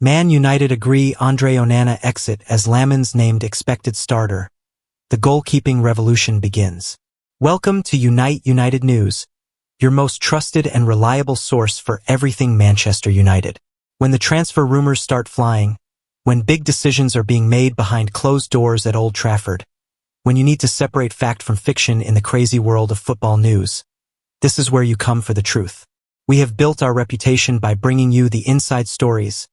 Man United agree Andre Onana exit as Lammens named expected starter. The goalkeeping revolution begins. Welcome to Unite United News, your most trusted and reliable source for everything Manchester United. When the transfer rumors start flying, when big decisions are being made behind closed doors at Old Trafford, when you need to separate fact from fiction in the crazy world of football news, this is where you come for the truth. We have built our reputation by bringing you the inside stories,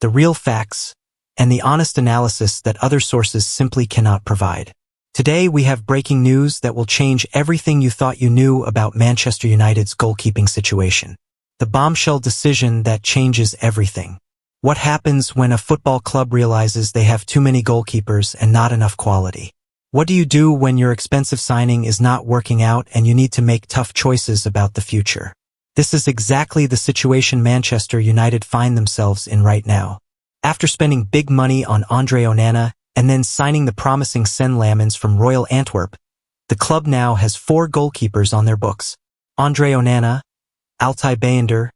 the real facts, and the honest analysis that other sources simply cannot provide. Today we have breaking news that will change everything you thought you knew about Manchester United's goalkeeping situation. The bombshell decision that changes everything. What happens when a football club realizes they have too many goalkeepers and not enough quality? What do you do when your expensive signing is not working out and you need to make tough choices about the future? This is exactly the situation Manchester United find themselves in right now. After spending big money on Andre Onana and then signing the promising Lammens from Royal Antwerp, the club now has 4 goalkeepers on their books. Andre Onana, Altay Bayındır,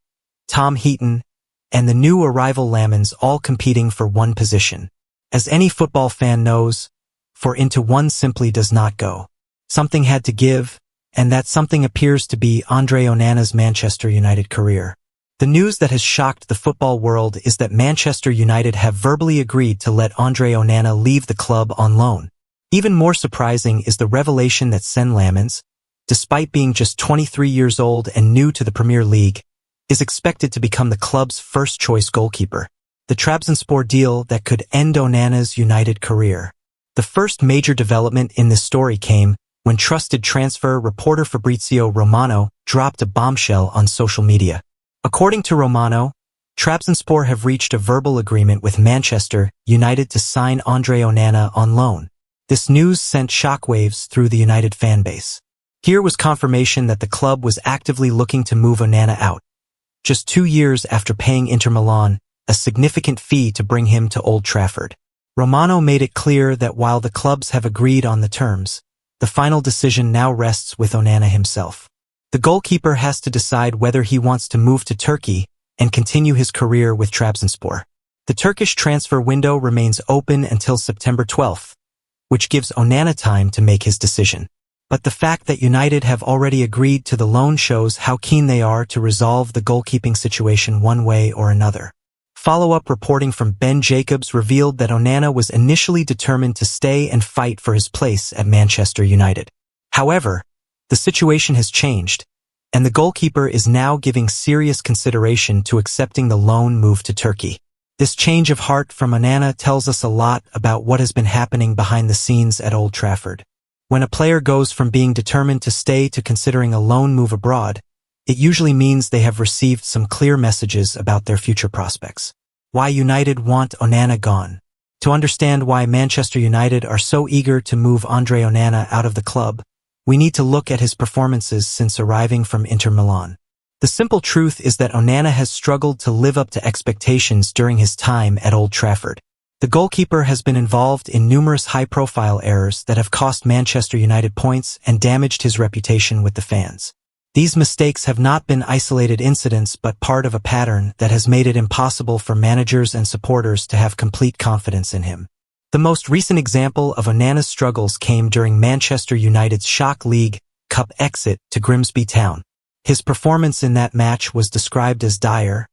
Tom Heaton, and the new arrival Lammens all competing for one position. As any football fan knows, for into one simply does not go. Something had to give, and that something appears to be Andre Onana's Manchester United career. The news that has shocked the football world is that Manchester United have verbally agreed to let Andre Onana leave the club on loan. Even more surprising is the revelation that Lammens, despite being just 23 years old and new to the Premier League, is expected to become the club's first-choice goalkeeper. The Trabzonspor deal that could end Onana's United career. The first major development in this story came when trusted transfer reporter Fabrizio Romano dropped a bombshell on social media. According to Romano, Trabzonspor have reached a verbal agreement with Manchester United to sign Andre Onana on loan. This news sent shockwaves through the United fanbase. Here was confirmation that the club was actively looking to move Onana out, just 2 years after paying Inter Milan a significant fee to bring him to Old Trafford. Romano made it clear that while the clubs have agreed on the terms, the final decision now rests with Onana himself. The goalkeeper has to decide whether he wants to move to Turkey and continue his career with Trabzonspor. The Turkish transfer window remains open until September 12th, which gives Onana time to make his decision. But the fact that United have already agreed to the loan shows how keen they are to resolve the goalkeeping situation one way or another. Follow-up reporting from Ben Jacobs revealed that Onana was initially determined to stay and fight for his place at Manchester United. However, the situation has changed, and the goalkeeper is now giving serious consideration to accepting the loan move to Turkey. This change of heart from Onana tells us a lot about what has been happening behind the scenes at Old Trafford. When a player goes from being determined to stay to considering a loan move abroad, it usually means they have received some clear messages about their future prospects. Why United want Onana gone. To understand why Manchester United are so eager to move Andre Onana out of the club, we need to look at his performances since arriving from Inter Milan. The simple truth is that Onana has struggled to live up to expectations during his time at Old Trafford. The goalkeeper has been involved in numerous high-profile errors that have cost Manchester United points and damaged his reputation with the fans. These mistakes have not been isolated incidents but part of a pattern that has made it impossible for managers and supporters to have complete confidence in him. The most recent example of Onana's struggles came during Manchester United's Shock League Cup exit to Grimsby Town. His performance in that match was described as dire,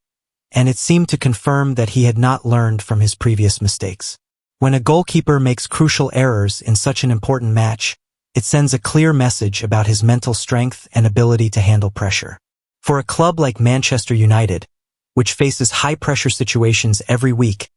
and it seemed to confirm that he had not learned from his previous mistakes. When a goalkeeper makes crucial errors in such an important match, it sends a clear message about his mental strength and ability to handle pressure. For a club like Manchester United, which faces high-pressure situations every week,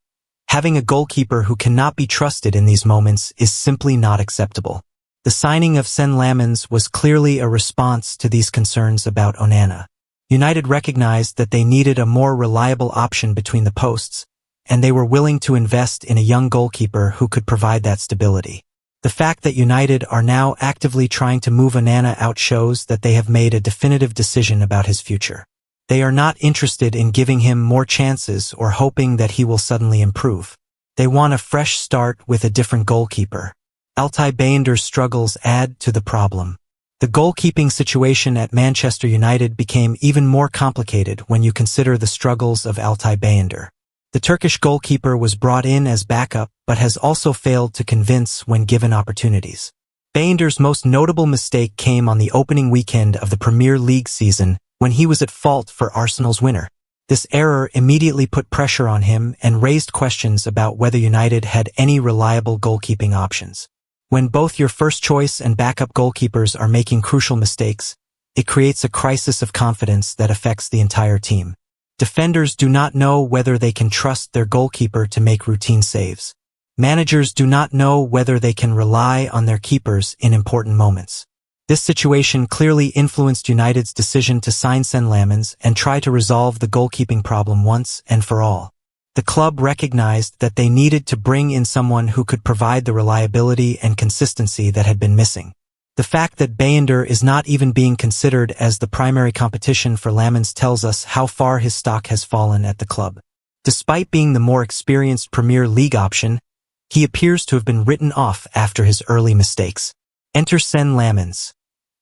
having a goalkeeper who cannot be trusted in these moments is simply not acceptable. The signing of Lammens was clearly a response to these concerns about Onana. United recognized that they needed a more reliable option between the posts, and they were willing to invest in a young goalkeeper who could provide that stability. The fact that United are now actively trying to move Onana out shows that they have made a definitive decision about his future. They are not interested in giving him more chances or hoping that he will suddenly improve. They want a fresh start with a different goalkeeper. Altay Bayındır's struggles add to the problem. The goalkeeping situation at Manchester United became even more complicated when you consider the struggles of Altay Bayındır. The Turkish goalkeeper was brought in as backup but has also failed to convince when given opportunities. Bayınder's most notable mistake came on the opening weekend of the Premier League season when he was at fault for Arsenal's winner. This error immediately put pressure on him and raised questions about whether United had any reliable goalkeeping options. When both your first choice and backup goalkeepers are making crucial mistakes, it creates a crisis of confidence that affects the entire team. Defenders do not know whether they can trust their goalkeeper to make routine saves. Managers do not know whether they can rely on their keepers in important moments. This situation clearly influenced United's decision to sign Lammens and try to resolve the goalkeeping problem once and for all. The club recognized that they needed to bring in someone who could provide the reliability and consistency that had been missing. The fact that Bayınder is not even being considered as the primary competition for Lammens tells us how far his stock has fallen at the club. Despite being the more experienced Premier League option, he appears to have been written off after his early mistakes. Enter Lammens,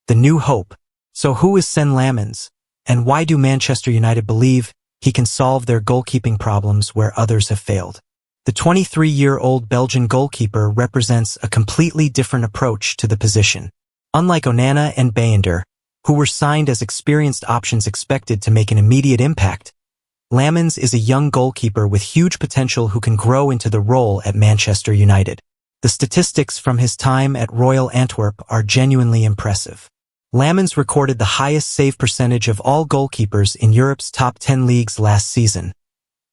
the new hope. So who is Lammens, and why do Manchester United believe he can solve their goalkeeping problems where others have failed? The 23-year-old Belgian goalkeeper represents a completely different approach to the position. Unlike Onana and Bayınder, who were signed as experienced options expected to make an immediate impact, Lammens is a young goalkeeper with huge potential who can grow into the role at Manchester United. The statistics from his time at Royal Antwerp are genuinely impressive. Lammens recorded the highest save percentage of all goalkeepers in Europe's top 10 leagues last season,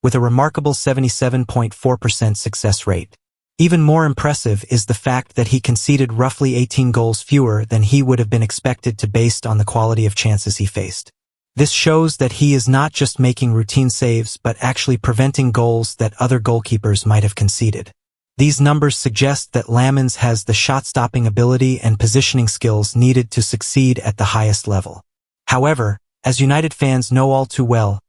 with a remarkable 77.4% success rate. Even more impressive is the fact that he conceded roughly 18 goals fewer than he would have been expected to based on the quality of chances he faced. This shows that he is not just making routine saves but actually preventing goals that other goalkeepers might have conceded. These numbers suggest that Lammens has the shot-stopping ability and positioning skills needed to succeed at the highest level. However, as United fans know all too well,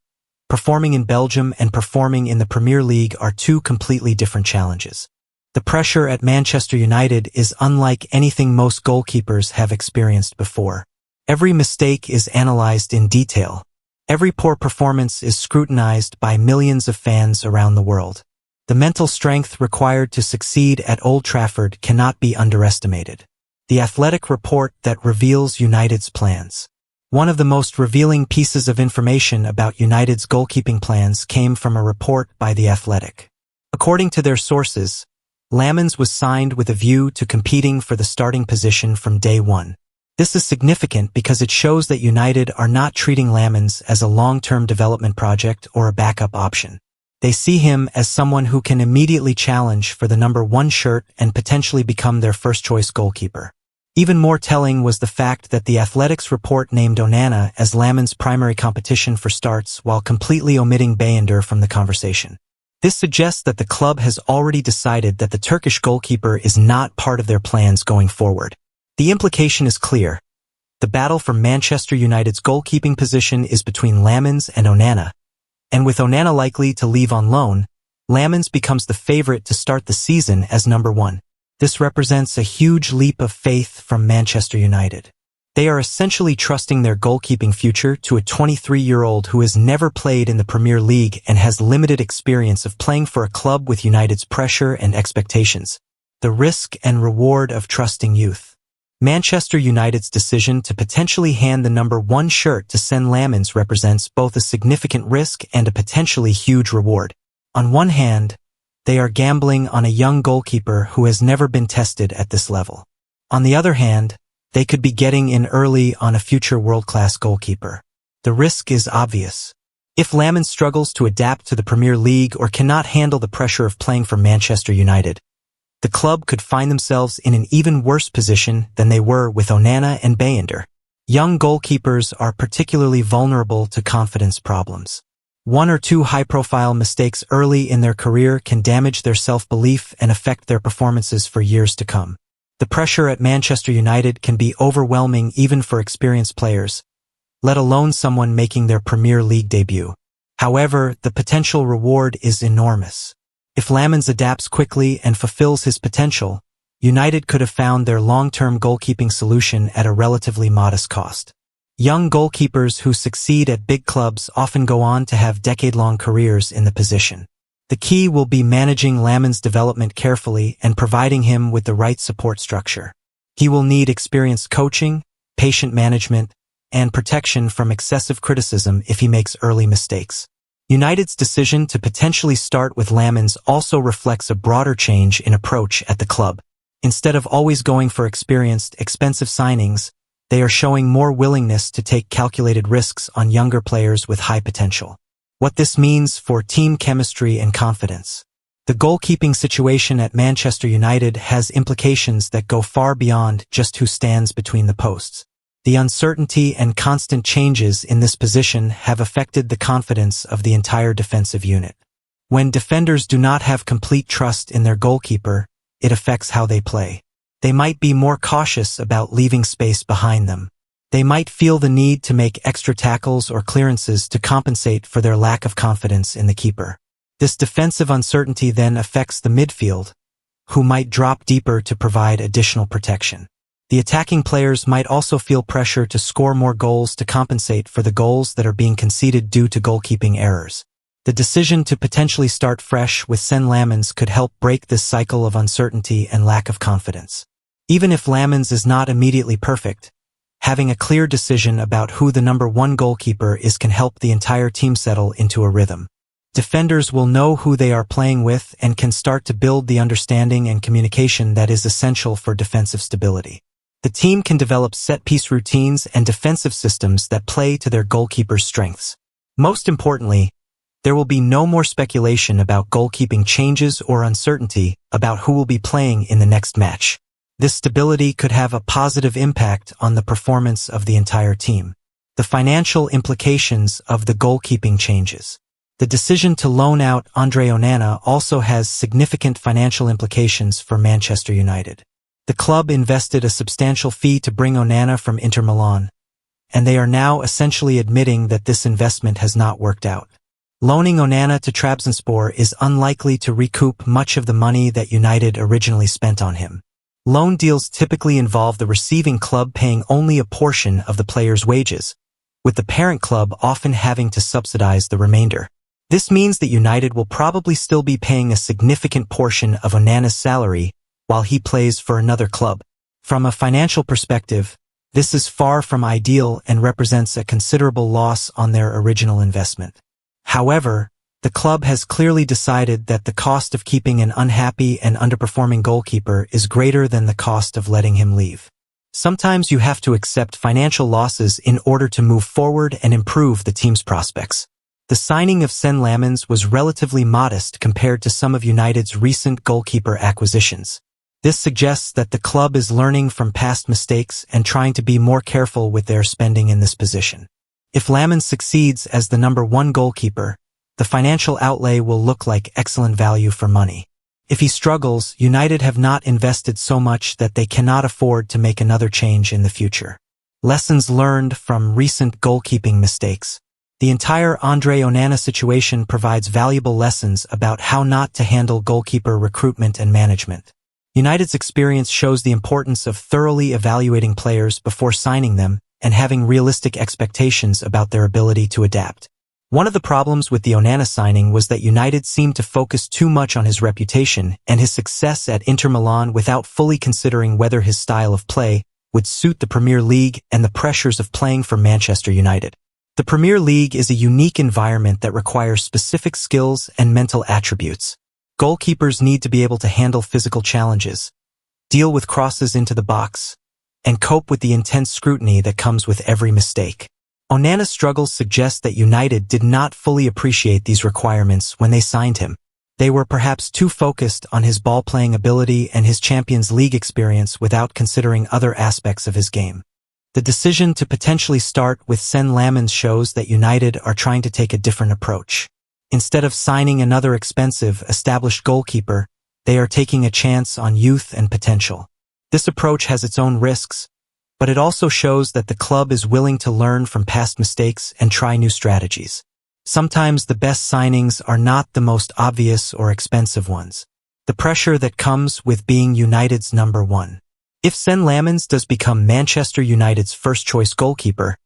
performing in Belgium and performing in the Premier League are two completely different challenges. The pressure at Manchester United is unlike anything most goalkeepers have experienced before. Every mistake is analyzed in detail. Every poor performance is scrutinized by millions of fans around the world. The mental strength required to succeed at Old Trafford cannot be underestimated. The Athletic report that reveals United's plans. One of the most revealing pieces of information about United's goalkeeping plans came from a report by The Athletic. According to their sources, Lammens was signed with a view to competing for the starting position from day one. This is significant because it shows that United are not treating Lammens as a long-term development project or a backup option. They see him as someone who can immediately challenge for the number 1 shirt and potentially become their first-choice goalkeeper. Even more telling was the fact that The Athletic's report named Onana as Lammens' primary competition for starts while completely omitting Bayınder from the conversation. This suggests that the club has already decided that the Turkish goalkeeper is not part of their plans going forward. The implication is clear. The battle for Manchester United's goalkeeping position is between Lammens and Onana, and with Onana likely to leave on loan, Lammens becomes the favorite to start the season as number 1. This represents a huge leap of faith from Manchester United. They are essentially trusting their goalkeeping future to a 23-year-old who has never played in the Premier League and has limited experience of playing for a club with United's pressure and expectations. The risk and reward of trusting youth. Manchester United's decision to potentially hand the number 1 shirt to Lammens represents both a significant risk and a potentially huge reward. On one hand, they are gambling on a young goalkeeper who has never been tested at this level. On the other hand, they could be getting in early on a future world-class goalkeeper. The risk is obvious. If Lammens struggles to adapt to the Premier League or cannot handle the pressure of playing for Manchester United, the club could find themselves in an even worse position than they were with Onana and Bayınder. Young goalkeepers are particularly vulnerable to confidence problems. 1 or 2 high-profile mistakes early in their career can damage their self-belief and affect their performances for years to come. The pressure at Manchester United can be overwhelming even for experienced players, let alone someone making their Premier League debut. However, the potential reward is enormous. If Lammens adapts quickly and fulfills his potential, United could have found their long-term goalkeeping solution at a relatively modest cost. Young goalkeepers who succeed at big clubs often go on to have decade-long careers in the position. The key will be managing Lammens' development carefully and providing him with the right support structure. He will need experienced coaching, patient management, and protection from excessive criticism if he makes early mistakes. United's decision to potentially start with Lammens also reflects a broader change in approach at the club. Instead of always going for experienced, expensive signings, they are showing more willingness to take calculated risks on younger players with high potential. What this means for team chemistry and confidence. The goalkeeping situation at Manchester United has implications that go far beyond just who stands between the posts. The uncertainty and constant changes in this position have affected the confidence of the entire defensive unit. When defenders do not have complete trust in their goalkeeper, it affects how they play. They might be more cautious about leaving space behind them. They might feel the need to make extra tackles or clearances to compensate for their lack of confidence in the keeper. This defensive uncertainty then affects the midfield, who might drop deeper to provide additional protection. The attacking players might also feel pressure to score more goals to compensate for the goals that are being conceded due to goalkeeping errors. The decision to potentially start fresh with Lammens could help break this cycle of uncertainty and lack of confidence. Even if Lammens is not immediately perfect, having a clear decision about who the number one goalkeeper is can help the entire team settle into a rhythm. Defenders will know who they are playing with and can start to build the understanding and communication that is essential for defensive stability. The team can develop set-piece routines and defensive systems that play to their goalkeeper's strengths. Most importantly, there will be no more speculation about goalkeeping changes or uncertainty about who will be playing in the next match. This stability could have a positive impact on the performance of the entire team. The financial implications of the goalkeeping changes. The decision to loan out Andre Onana also has significant financial implications for Manchester United. The club invested a substantial fee to bring Onana from Inter Milan, and they are now essentially admitting that this investment has not worked out. Loaning Onana to Trabzonspor is unlikely to recoup much of the money that United originally spent on him. Loan deals typically involve the receiving club paying only a portion of the player's wages, with the parent club often having to subsidize the remainder. This means that United will probably still be paying a significant portion of Onana's salary while he plays for another club. From a financial perspective, this is far from ideal and represents a considerable loss on their original investment. However, the club has clearly decided that the cost of keeping an unhappy and underperforming goalkeeper is greater than the cost of letting him leave. Sometimes you have to accept financial losses in order to move forward and improve the team's prospects. The signing of Lammens was relatively modest compared to some of United's recent goalkeeper acquisitions. This suggests that the club is learning from past mistakes and trying to be more careful with their spending in this position. If Lammens succeeds as the number one goalkeeper, the financial outlay will look like excellent value for money. If he struggles, United have not invested so much that they cannot afford to make another change in the future. Lessons learned from recent goalkeeping mistakes. The entire Andre Onana situation provides valuable lessons about how not to handle goalkeeper recruitment and management. United's experience shows the importance of thoroughly evaluating players before signing them and having realistic expectations about their ability to adapt. One of the problems with the Onana signing was that United seemed to focus too much on his reputation and his success at Inter Milan without fully considering whether his style of play would suit the Premier League and the pressures of playing for Manchester United. The Premier League is a unique environment that requires specific skills and mental attributes. Goalkeepers need to be able to handle physical challenges, deal with crosses into the box, and cope with the intense scrutiny that comes with every mistake. Onana's struggles suggest that United did not fully appreciate these requirements when they signed him. They were perhaps too focused on his ball-playing ability and his Champions League experience without considering other aspects of his game. The decision to potentially start with Lammens shows that United are trying to take a different approach. Instead of signing another expensive, established goalkeeper, they are taking a chance on youth and potential. This approach has its own risks, but it also shows that the club is willing to learn from past mistakes and try new strategies. Sometimes the best signings are not the most obvious or expensive ones. The pressure that comes with being United's number one. If Lammens does become Manchester United's first-choice goalkeeper,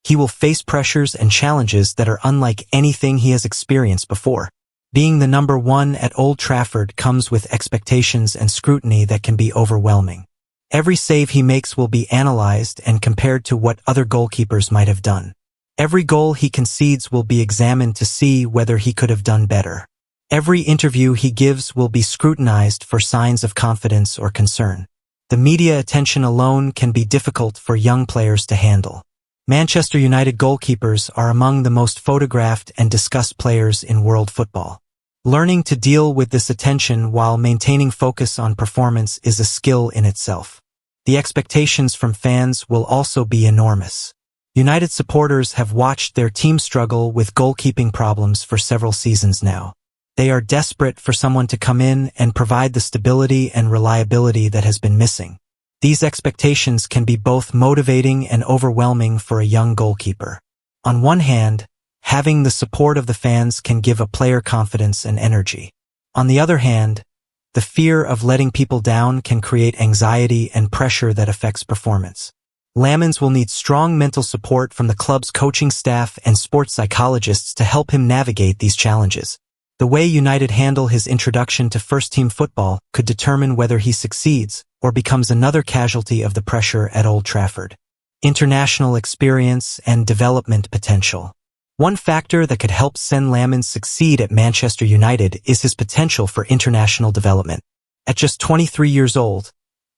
he will face pressures and challenges that are unlike anything he has experienced before. Being the number one at Old Trafford comes with expectations and scrutiny that can be overwhelming. Every save he makes will be analyzed and compared to what other goalkeepers might have done. Every goal he concedes will be examined to see whether he could have done better. Every interview he gives will be scrutinized for signs of confidence or concern. The media attention alone can be difficult for young players to handle. Manchester United goalkeepers are among the most photographed and discussed players in world football. Learning to deal with this attention while maintaining focus on performance is a skill in itself. The expectations from fans will also be enormous. United supporters have watched their team struggle with goalkeeping problems for several seasons now. They are desperate for someone to come in and provide the stability and reliability that has been missing. These expectations can be both motivating and overwhelming for a young goalkeeper. On one hand, having the support of the fans can give a player confidence and energy. On the other hand, the fear of letting people down can create anxiety and pressure that affects performance. Lammens will need strong mental support from the club's coaching staff and sports psychologists to help him navigate these challenges. The way United handle his introduction to first-team football could determine whether he succeeds or becomes another casualty of the pressure at Old Trafford. International experience and development potential. One factor that could help Sen Lammens succeed at Manchester United is his potential for international development. At just 23 years old,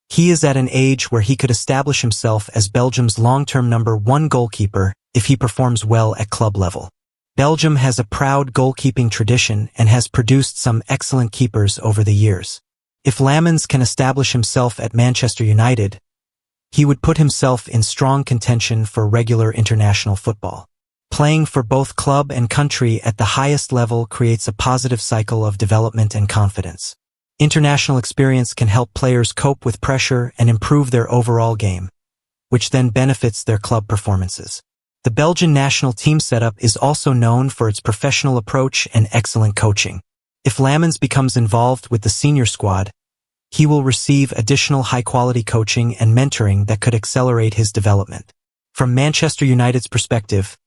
he is at an age where he could establish himself as Belgium's long-term number one goalkeeper if he performs well at club level. Belgium has a proud goalkeeping tradition and has produced some excellent keepers over the years. If Lammens can establish himself at Manchester United, he would put himself in strong contention for regular international football. Playing for both club and country at the highest level creates a positive cycle of development and confidence. International experience can help players cope with pressure and improve their overall game, which then benefits their club performances. The Belgian national team setup is also known for its professional approach and excellent coaching. If Lammens becomes involved with the senior squad, he will receive additional high-quality coaching and mentoring that could accelerate his development. From Manchester United's perspective,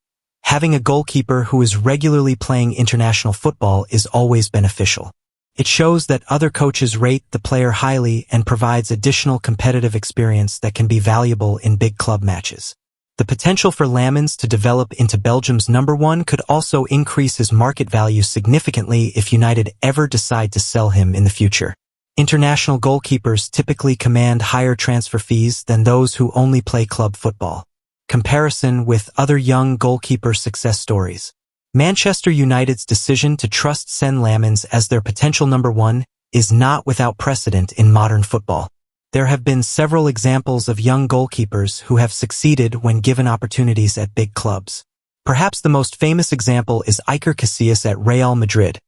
having a goalkeeper who is regularly playing international football is always beneficial. It shows that other coaches rate the player highly and provides additional competitive experience that can be valuable in big club matches. The potential for Lammens to develop into Belgium's number one could also increase his market value significantly if United ever decide to sell him in the future. International goalkeepers typically command higher transfer fees than those who only play club football. Comparison with other young goalkeeper success stories. Manchester United's decision to trust Sen Lammens as their potential number one is not without precedent in modern football. There have been several examples of young goalkeepers who have succeeded when given opportunities at big clubs. Perhaps the most famous example is Iker Casillas at Real Madrid,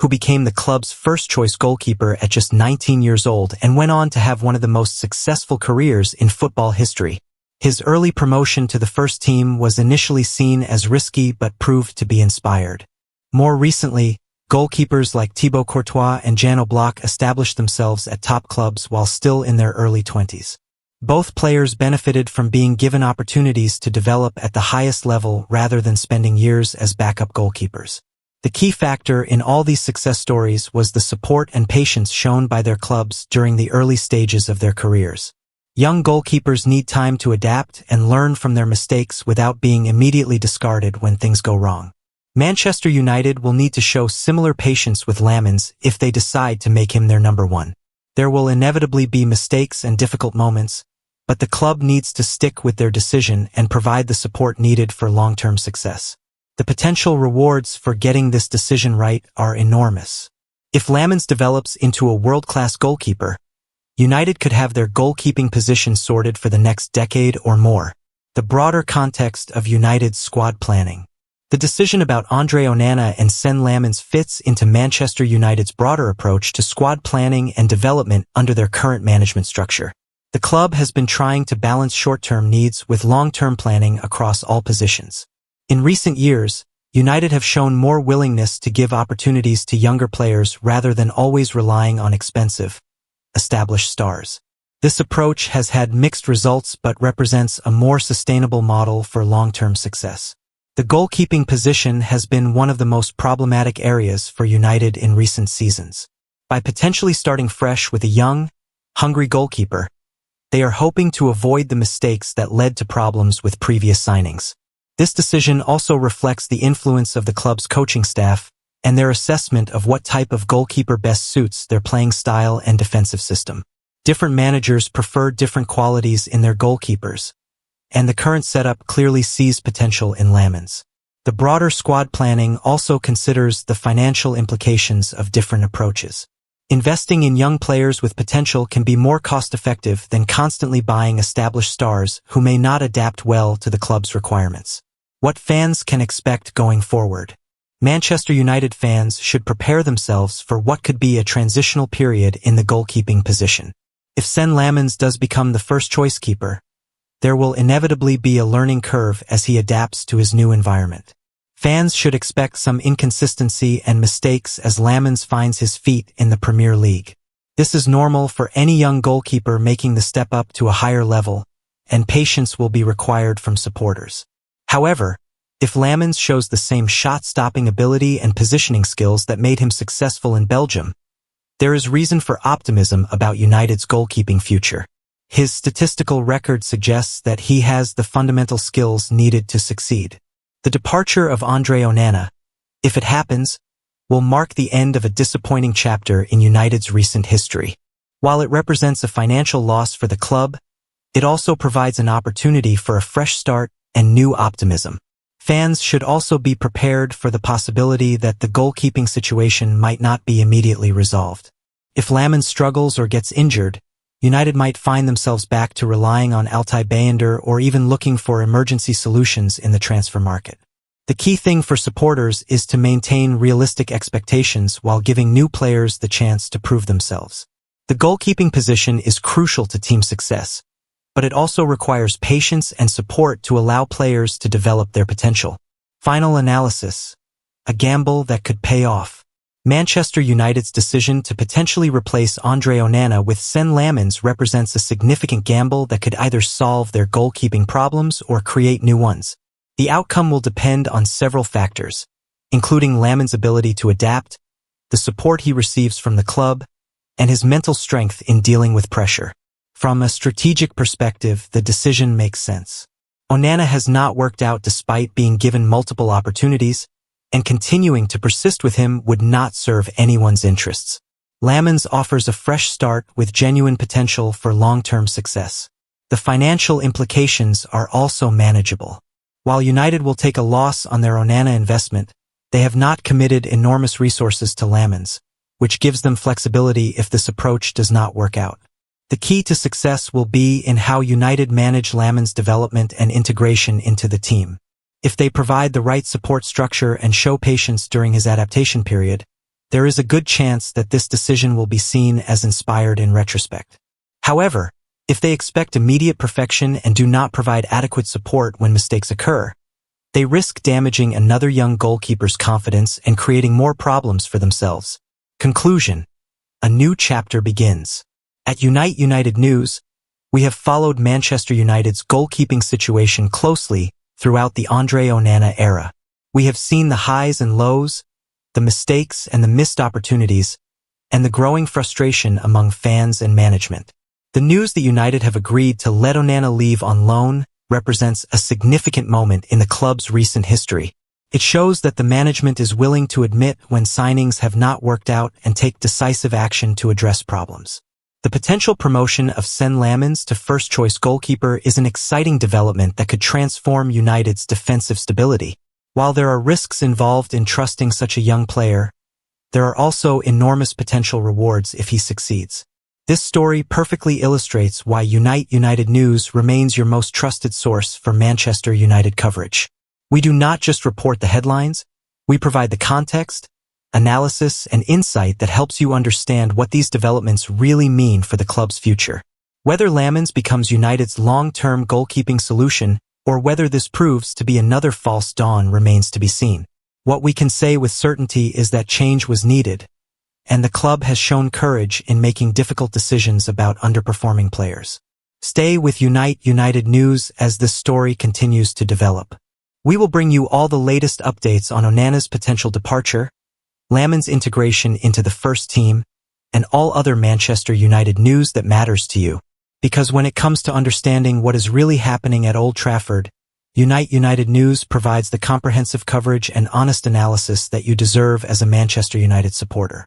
who became the club's first-choice goalkeeper at just 19 years old and went on to have one of the most successful careers in football history. His early promotion to the first team was initially seen as risky but proved to be inspired. More recently, goalkeepers like Thibaut Courtois and Jan Oblak established themselves at top clubs while still in their early 20s. Both players benefited from being given opportunities to develop at the highest level rather than spending years as backup goalkeepers. The key factor in all these success stories was the support and patience shown by their clubs during the early stages of their careers. Young goalkeepers need time to adapt and learn from their mistakes without being immediately discarded when things go wrong. Manchester United will need to show similar patience with Lammens if they decide to make him their number one. There will inevitably be mistakes and difficult moments, but the club needs to stick with their decision and provide the support needed for long-term success. The potential rewards for getting this decision right are enormous. If Lammens develops into a world-class goalkeeper, United could have their goalkeeping position sorted for the next decade or more. The broader context of United's squad planning. The decision about Andre Onana and Sen Lammens fits into Manchester United's broader approach to squad planning and development under their current management structure. The club has been trying to balance short-term needs with long-term planning across all positions. In recent years, United have shown more willingness to give opportunities to younger players rather than always relying on expensive, established stars. This approach has had mixed results but represents a more sustainable model for long-term success. The goalkeeping position has been one of the most problematic areas for United in recent seasons. By potentially starting fresh with a young, hungry goalkeeper, they are hoping to avoid the mistakes that led to problems with previous signings. This decision also reflects the influence of the club's coaching staff and their assessment of what type of goalkeeper best suits their playing style and defensive system. Different managers prefer different qualities in their goalkeepers, and the current setup clearly sees potential in Lammens. The broader squad planning also considers the financial implications of different approaches. Investing in young players with potential can be more cost-effective than constantly buying established stars who may not adapt well to the club's requirements. What fans can expect going forward? Manchester United fans should prepare themselves for what could be a transitional period in the goalkeeping position. If Lammens does become the first-choice keeper, there will inevitably be a learning curve as he adapts to his new environment. Fans should expect some inconsistency and mistakes as Lammens finds his feet in the Premier League. This is normal for any young goalkeeper making the step up to a higher level, and patience will be required from supporters. However, if Lammens shows the same shot-stopping ability and positioning skills that made him successful in Belgium, there is reason for optimism about United's goalkeeping future. His statistical record suggests that he has the fundamental skills needed to succeed. The departure of Andre Onana, if it happens, will mark the end of a disappointing chapter in United's recent history. While it represents a financial loss for the club, it also provides an opportunity for a fresh start and new optimism. Fans should also be prepared for the possibility that the goalkeeping situation might not be immediately resolved. If Lammens struggles or gets injured, United might find themselves back to relying on Altay Bayender or even looking for emergency solutions in the transfer market. The key thing for supporters is to maintain realistic expectations while giving new players the chance to prove themselves. The goalkeeping position is crucial to team success, but it also requires patience and support to allow players to develop their potential. Final analysis: a gamble that could pay off. Manchester United's decision to potentially replace Andre Onana with Lammens represents a significant gamble that could either solve their goalkeeping problems or create new ones. The outcome will depend on several factors, including Lammens' ability to adapt, the support he receives from the club, and his mental strength in dealing with pressure. From a strategic perspective, the decision makes sense. Onana has not worked out despite being given multiple opportunities, and continuing to persist with him would not serve anyone's interests. Lammens offers a fresh start with genuine potential for long-term success. The financial implications are also manageable. While United will take a loss on their Onana investment, they have not committed enormous resources to Lammens, which gives them flexibility if this approach does not work out. The key to success will be in how United manage Lammens' development and integration into the team. If they provide the right support structure and show patience during his adaptation period, there is a good chance that this decision will be seen as inspired in retrospect. However, if they expect immediate perfection and do not provide adequate support when mistakes occur, they risk damaging another young goalkeeper's confidence and creating more problems for themselves. Conclusion: a new chapter begins. At United News, we have followed Manchester United's goalkeeping situation closely throughout the Andre Onana era. We have seen the highs and lows, the mistakes and the missed opportunities, and the growing frustration among fans and management. The news that United have agreed to let Onana leave on loan represents a significant moment in the club's recent history. It shows that the management is willing to admit when signings have not worked out and take decisive action to address problems. The potential promotion of Lammens to first-choice goalkeeper is an exciting development that could transform United's defensive stability. While there are risks involved in trusting such a young player, there are also enormous potential rewards if he succeeds. This story perfectly illustrates why United News remains your most trusted source for Manchester United coverage. We do not just report the headlines, we provide the context, analysis, and insight that helps you understand what these developments really mean for the club's future. Whether Lammens becomes United's long-term goalkeeping solution or whether this proves to be another false dawn remains to be seen. What we can say with certainty is that change was needed, and the club has shown courage in making difficult decisions about underperforming players. Stay with United News as this story continues to develop. We will bring you all the latest updates on Onana's potential departure, Lammens' integration into the first team, and all other Manchester United news that matters to you. Because when it comes to understanding what is really happening at Old Trafford, United News provides the comprehensive coverage and honest analysis that you deserve as a Manchester United supporter.